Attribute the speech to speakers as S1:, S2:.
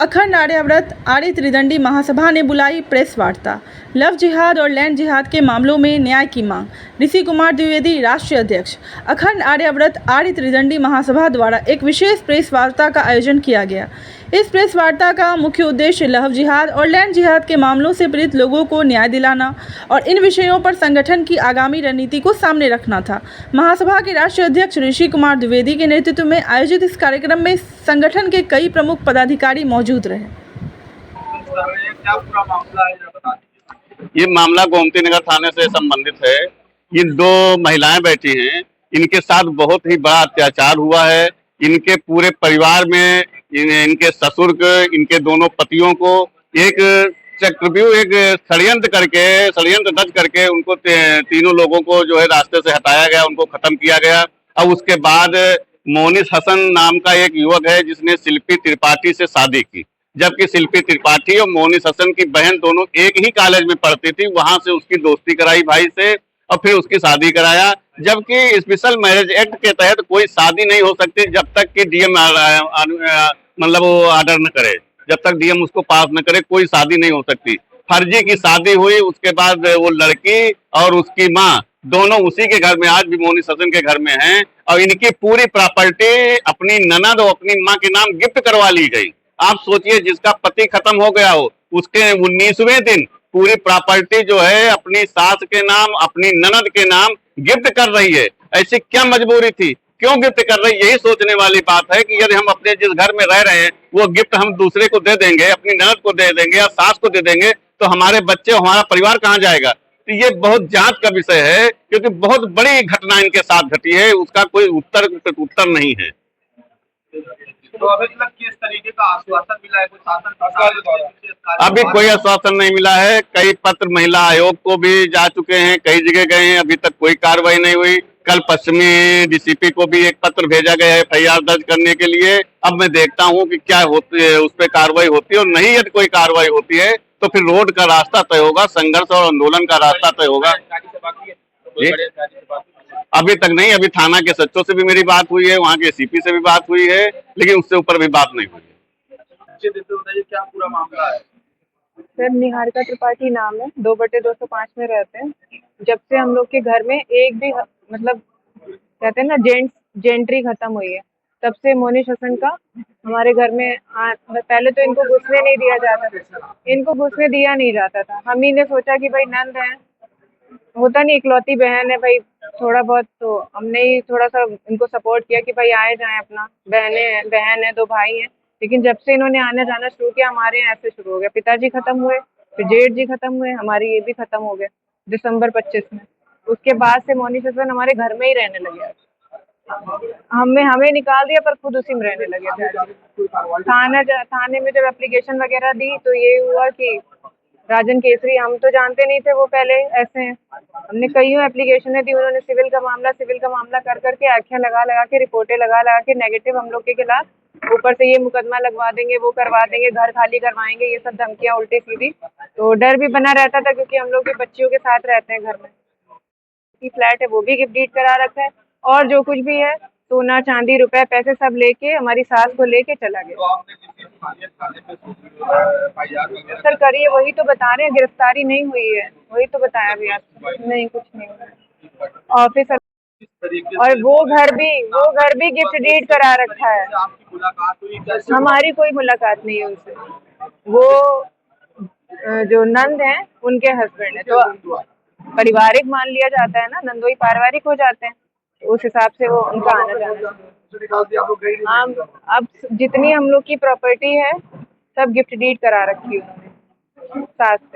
S1: अखंड आर्याव्रत आर्य त्रिदंडी महासभा ने बुलाई प्रेस वार्ता। लव जिहाद और लैंड जिहाद के मामलों में न्याय की मांग। ऋषि कुमार द्विवेदी, राष्ट्रीय अध्यक्ष। अखंड आर्याव्रत आर्य त्रिदंडी महासभा द्वारा एक विशेष प्रेस वार्ता का आयोजन किया गया। इस प्रेस वार्ता का मुख्य उद्देश्य लव जिहाद और लैंड जिहाद के मामलों से पीड़ित लोगों को न्याय दिलाना और इन विषयों पर संगठन की आगामी रणनीति को सामने रखना था। महासभा के राष्ट्रीय अध्यक्ष ऋषि कुमार द्विवेदी के नेतृत्व में आयोजित इस कार्यक्रम में संगठन के कई प्रमुख पदाधिकारी मौजूद रहे।
S2: ये मामला गोमती नगर थाने से संबंधित है। ये दो महिलाएं बैठी हैं, इनके साथ बहुत ही बड़ा अत्याचार हुआ है। इनके पूरे परिवार में इनके ससुर को, इनके दोनों पतियों को एक चक्रव्यूह, एक षड्यंत्र रच करके उनको तीनों लोगों को जो है रास्ते से हटाया गया, उनको खत्म किया गया। अब उसके बाद मोनिस हसन नाम का एक युवक है जिसने शिल्पी त्रिपाठी से शादी की, जबकि शिल्पी त्रिपाठी और मोनिस हसन की बहन दोनों एक ही कॉलेज में पढ़ती थी। वहां से उसकी दोस्ती कराई भाई से और फिर उसकी शादी कराया, जबकि स्पेशल मैरिज एक्ट के तहत कोई शादी नहीं हो सकती जब तक कि डीएम मतलब वो ऑर्डर न करे, जब तक डीएम उसको पास न करे कोई शादी नहीं हो सकती। फर्जी की शादी हुई, उसके बाद वो लड़की और उसकी माँ दोनों उसी के घर में, आज भी मोनिस हसन के घर में हैं, और इनकी पूरी प्रॉपर्टी अपनी ननद और अपनी माँ के नाम गिफ्ट करवा ली गई। आप सोचिए, जिसका पति खत्म हो गया हो उसके 19वें दिन पूरी प्रॉपर्टी जो है अपनी सास के नाम, अपनी ननद के नाम गिफ्ट कर रही है। ऐसी क्या मजबूरी थी, क्यों गिफ्ट कर रही है? यही सोचने वाली बात है कि यदि हम अपने जिस घर में रह रहे हैं वो गिफ्ट हम दूसरे को दे देंगे, अपनी ननद को दे देंगे या सास को दे देंगे, तो हमारे बच्चे, हमारा परिवार कहाँ जाएगा? तो ये बहुत जांच का विषय है, क्योंकि बहुत बड़ी घटना इनके साथ घटी है, उसका कोई उत्तर नहीं है।
S3: तो अभी तक किस तरीके का आश्वासन मिला है?
S2: अभी कोई आश्वासन नहीं मिला है। कई पत्र महिला आयोग को भी जा चुके हैं, कई जगह गए हैं, अभी तक कोई कार्रवाई नहीं हुई। कल पश्चिमी डीसीपी को भी एक पत्र भेजा गया है एफआईआर दर्ज करने के लिए। अब मैं देखता हूं कि क्या होती है, उस पर कार्रवाई होती है, और नहीं यदि कोई कार्रवाई होती है तो फिर रोड का रास्ता तय होगा, संघर्ष और आंदोलन का रास्ता तय होगा। अभी तक नहीं, अभी थाना के सचिव से भी मेरी बात हुई है, वहाँ के सीपी से भी बात हुई है, लेकिन उससे ऊपर भी बात नहीं हुई है।
S3: क्या पूरा मामला है?
S4: सर, निहारिका त्रिपाठी नाम है, 2/205 में रहते हैं। जब से हम लोग के घर में एक भी मतलब कहते हैं ना जेंट्री खत्म हुई है, तब से मोनिस हसन का हमारे घर में पहले तो इनको घुसने नहीं दिया जाता था, इनको घुसने दिया नहीं जाता था। हम ही ने सोचा कि भाई नंद है, होता नहीं, इकलौती बहन है भाई, थोड़ा बहुत तो हमने ही थोड़ा सा इनको सपोर्ट किया कि भाई आए जाएं, अपना बहन है, 2 भाई हैं। लेकिन जब से इन्होंने आना जाना शुरू किया, हमारे यहाँ ऐसे शुरू हो गया। पिताजी खत्म हुए, फिर जेठ जी खत्म हुए, हमारी ये भी खत्म हो गए दिसंबर 25 में। उसके बाद से मोनिस हसन हमारे घर में ही रहने लगे। हमें निकाल दिया, पर खुद उसी में रहने लगे थे। थाने में जब एप्लीकेशन वगैरह दी तो ये हुआ कि राजन केसरी, हम तो जानते नहीं थे वो पहले ऐसे हैं। हमने कईयों एप्लीकेशनें दी, उन्होंने सिविल का मामला कर करके आख्या लगा के, रिपोर्टें लगा के नेगेटिव हम लोग के खिलाफ, ऊपर से ये मुकदमा लगवा देंगे, वो करवा देंगे, घर खाली करवाएंगे, ये सब धमकियां उल्टी सीधी। तो डर भी बना रहता था, क्योंकि हम लोग के बच्चियों के साथ रहते हैं घर में। फ्लैट है वो भी गिफ्ट डीड करा रखा है, और जो कुछ भी है सोना चांदी रुपए पैसे सब लेके हमारी सास को लेके चला गया। सर करिए, वही तो बता रहे हैं, गिरफ्तारी नहीं हुई है, वही तो बताया भी आपको। नहीं, कुछ नहीं हुआ ऑफिसर, और वो घर भी गिफ्ट डीड करा रखा है। हमारी कोई मुलाकात नहीं है उनसे। वो जो नंद है उनके हस्बैंड है, तो पारिवारिक मान लिया जाता है ना, नंदोई पारिवारिक हो जाते हैं, तो उस हिसाब से वो उनका आना जाना। हाँ, अब जितनी हम लोग की प्रॉपर्टी है सब गिफ्ट डीड करा रखी है उन्होंने सास से।